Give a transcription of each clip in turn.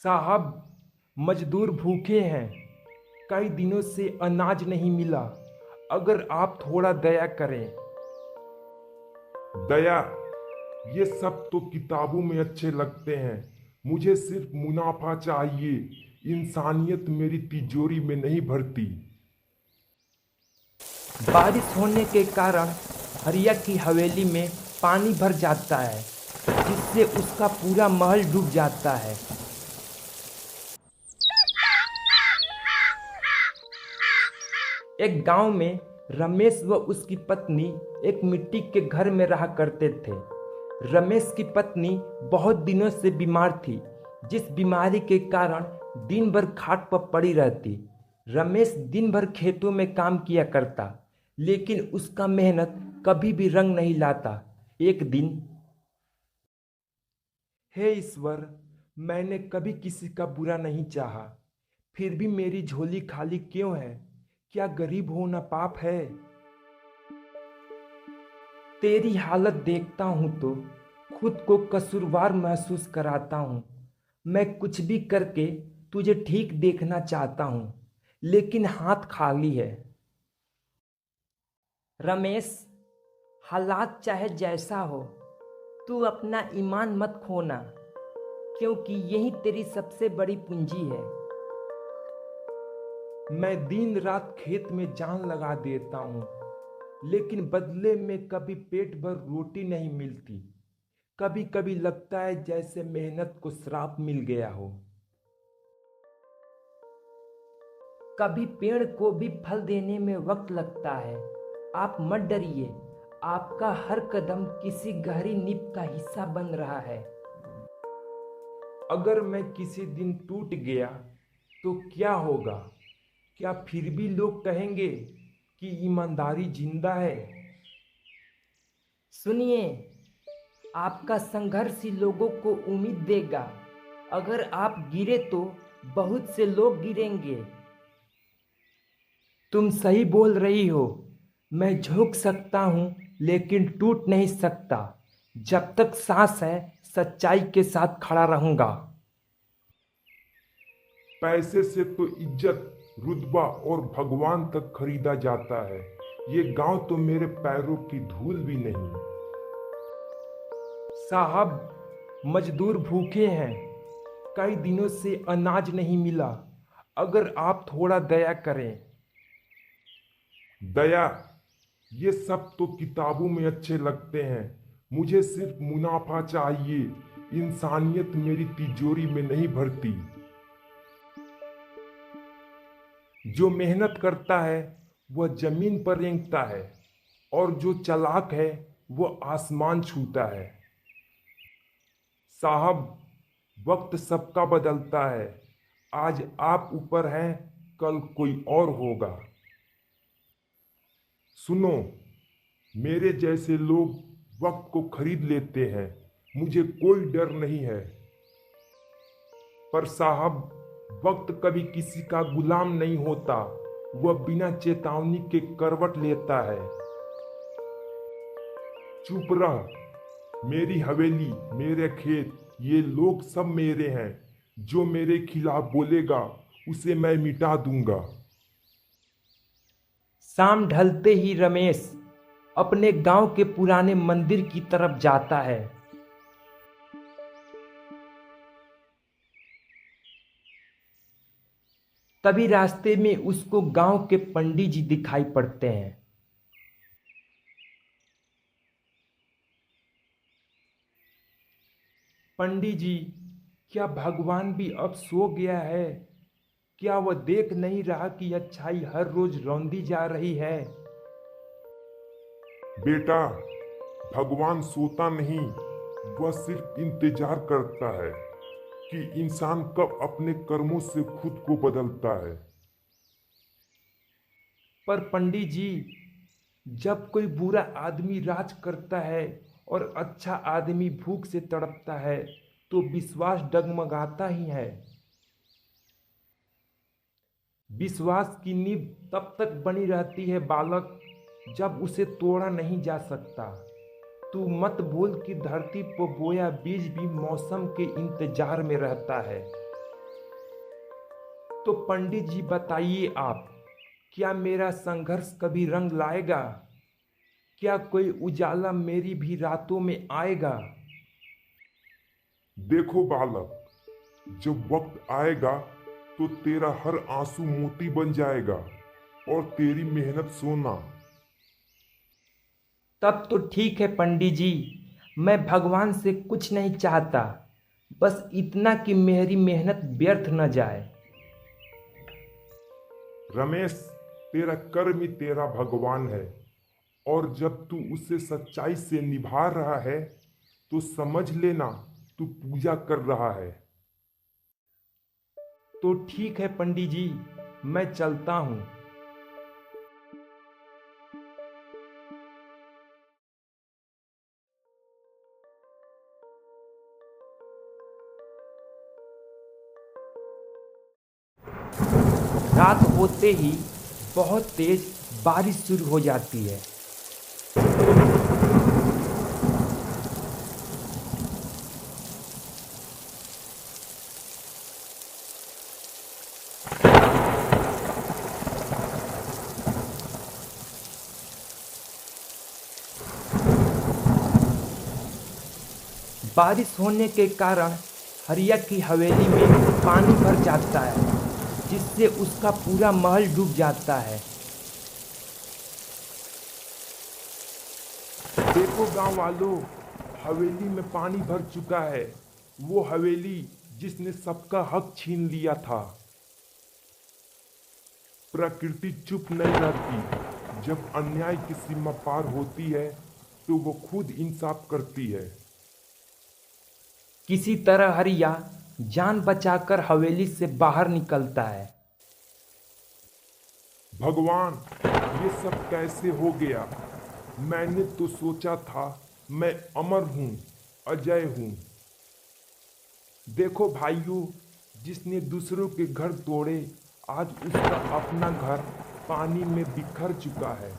साहब, मजदूर भूखे हैं। कई दिनों से अनाज नहीं मिला। अगर आप थोड़ा दया करें। दया, ये सब तो किताबों में अच्छे लगते हैं। मुझे सिर्फ मुनाफा चाहिए। इंसानियत मेरी तिजोरी में नहीं भरती। बारिश होने के कारण हरिया की हवेली में पानी भर जाता है, जिससे उसका पूरा महल डूब जाता है। एक गांव में रमेश व उसकी पत्नी एक मिट्टी के घर में रहा करते थे। रमेश की पत्नी बहुत दिनों से बीमार थी, जिस बीमारी के कारण दिन भर खाट पर पड़ी रहती। रमेश दिन भर खेतों में काम किया करता, लेकिन उसका मेहनत कभी भी रंग नहीं लाता। एक दिन, हे ईश्वर, मैंने कभी किसी का बुरा नहीं चाहा, फिर भी मेरी झोली खाली क्यों है? क्या गरीब होना पाप है? तेरी हालत देखता हूं तो खुद को कसूरवार महसूस कराता हूं। मैं कुछ भी करके तुझे ठीक देखना चाहता हूं, लेकिन हाथ खाली है। रमेश, हालात चाहे जैसा हो, तू अपना ईमान मत खोना, क्योंकि यही तेरी सबसे बड़ी पूंजी है। मैं दिन रात खेत में जान लगा देता हूँ, लेकिन बदले में कभी पेट भर रोटी नहीं मिलती। कभी कभी लगता है जैसे मेहनत को श्राप मिल गया हो। कभी पेड़ को भी फल देने में वक्त लगता है। आप मत डरिए, आपका हर कदम किसी गहरी नींव का हिस्सा बन रहा है। अगर मैं किसी दिन टूट गया तो क्या होगा? क्या फिर भी लोग कहेंगे कि ईमानदारी जिंदा है? सुनिए, आपका संघर्ष ही लोगों को उम्मीद देगा। अगर आप गिरे तो बहुत से लोग गिरेंगे। तुम सही बोल रही हो। मैं झुक सकता हूँ, लेकिन टूट नहीं सकता। जब तक सांस है, सच्चाई के साथ खड़ा रहूंगा। पैसे से तो इज्जत, रुतबा और भगवान तक खरीदा जाता है। ये गांव तो मेरे पैरों की धूल भी नहीं। साहब, मजदूर भूखे हैं। कई दिनों से अनाज नहीं मिला। अगर आप थोड़ा दया करें। दया, ये सब तो किताबों में अच्छे लगते हैं। मुझे सिर्फ मुनाफा चाहिए। इंसानियत मेरी तिजोरी में नहीं भरती। जो मेहनत करता है वह जमीन पर रेंगता है, और जो चालाक है वह आसमान छूता है। साहब, वक्त सबका बदलता है। आज आप ऊपर हैं, कल कोई और होगा। सुनो, मेरे जैसे लोग वक्त को खरीद लेते हैं। मुझे कोई डर नहीं है। पर साहब, वक्त कभी किसी का गुलाम नहीं होता। वह बिना चेतावनी के करवट लेता है। चुप रह। मेरी हवेली, मेरे खेत, ये लोग सब मेरे हैं। जो मेरे खिलाफ बोलेगा उसे मैं मिटा दूंगा। शाम ढलते ही रमेश अपने गांव के पुराने मंदिर की तरफ जाता है। तभी रास्ते में उसको गांव के पंडित जी दिखाई पड़ते हैं। पंडित जी, क्या भगवान भी अब सो गया है? क्या वह देख नहीं रहा कि अच्छाई हर रोज रौंदी जा रही है? बेटा, भगवान सोता नहीं। वह सिर्फ इंतजार करता है कि इंसान कब अपने कर्मों से खुद को बदलता है। पर पंडित जी, जब कोई बुरा आदमी राज करता है और अच्छा आदमी भूख से तड़पता है, तो विश्वास डगमगाता ही है। विश्वास की नींव तब तक बनी रहती है बालक, जब उसे तोड़ा नहीं जा सकता। तू मत भूल कि धरती पर बोया बीज भी मौसम के इंतजार में रहता है। तो पंडित जी बताइए आप, क्या मेरा संघर्ष कभी रंग लाएगा? क्या कोई उजाला मेरी भी रातों में आएगा? देखो बालक, जब वक्त आएगा तो तेरा हर आंसू मोती बन जाएगा और तेरी मेहनत सोना। तब तो ठीक है पंडित जी, मैं भगवान से कुछ नहीं चाहता, बस इतना कि मेरी मेहनत व्यर्थ न जाए। रमेश, तेरा कर्म ही तेरा भगवान है, और जब तू उसे सच्चाई से निभा रहा है तो समझ लेना तू पूजा कर रहा है। तो ठीक है पंडित जी, मैं चलता हूँ। रात होते ही बहुत तेज बारिश शुरू हो जाती है। बारिश होने के कारण हरिया की हवेली में पानी भर जाता है, जिससे उसका पूरा महल डूब जाता है। देखो गांव वालों, हवेली में पानी भर चुका है। वो हवेली जिसने सबका हक छीन लिया था। प्रकृति चुप नहीं रहती। जब अन्याय की सीमा पार होती है तो वो खुद इंसाफ करती है। किसी तरह हरिया जान बचाकर हवेली से बाहर निकलता है। भगवान, ये सब कैसे हो गया? मैंने तो सोचा था मैं अमर हूँ, अजय हूँ। देखो भाइयों, जिसने दूसरों के घर तोड़े, आज उसका अपना घर पानी में बिखर चुका है।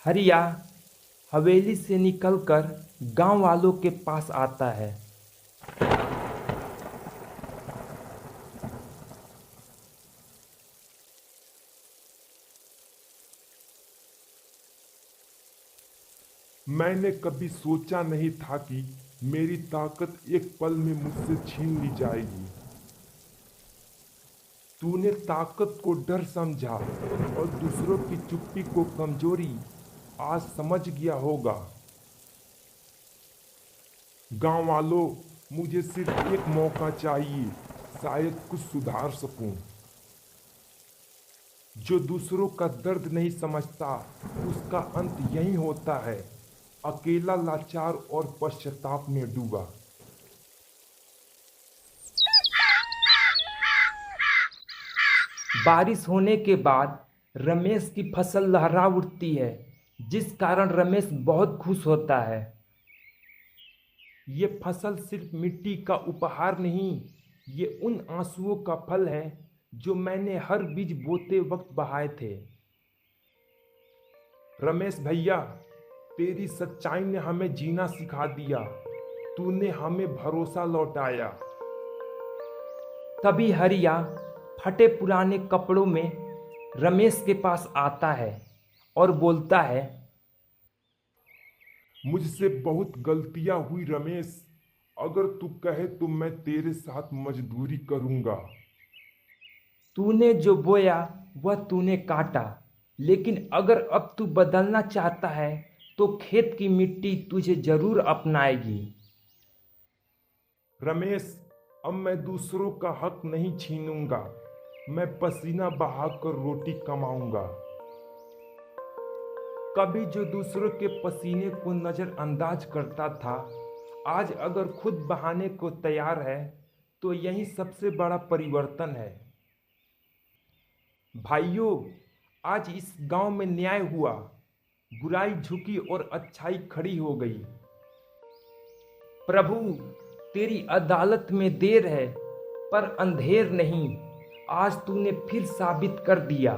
हरिया हवेली से निकलकर गांव वालों के पास आता है। मैंने कभी सोचा नहीं था कि मेरी ताकत एक पल में मुझसे छीन ली जाएगी। तूने ताकत को डर समझा और दूसरों की चुप्पी को कमजोरी, आज समझ गया होगा। गांव वालों, मुझे सिर्फ एक मौका चाहिए, शायद कुछ सुधार सकूं। जो दूसरों का दर्द नहीं समझता, उसका अंत यही होता है, अकेला, लाचार और पश्चाताप में डूबा। बारिश होने के बाद रमेश की फसल लहरा उठती है, जिस कारण रमेश बहुत खुश होता है। ये फसल सिर्फ मिट्टी का उपहार नहीं, ये उन आंसुओं का फल है जो मैंने हर बीज बोते वक्त बहाए थे। रमेश भैया, तेरी सच्चाई ने हमें जीना सिखा दिया। तूने हमें भरोसा लौटाया। तभी हरिया फटे पुराने कपड़ों में रमेश के पास आता है और बोलता है, मुझसे बहुत गलतियां हुई रमेश। अगर तू कहे तो मैं तेरे साथ मजदूरी करूंगा। तूने जो बोया वह तूने काटा, लेकिन अगर अब तू बदलना चाहता है तो खेत की मिट्टी तुझे जरूर अपनाएगी। रमेश, अब मैं दूसरों का हक नहीं छीनूंगा। मैं पसीना बहाकर रोटी कमाऊंगा। कभी जो दूसरों के पसीने को नजरअंदाज करता था, आज अगर खुद बहाने को तैयार है तो यही सबसे बड़ा परिवर्तन है। भाइयों, आज इस गांव में न्याय हुआ, बुराई झुकी और अच्छाई खड़ी हो गई। प्रभु, तेरी अदालत में देर है पर अंधेर नहीं। आज तूने फिर साबित कर दिया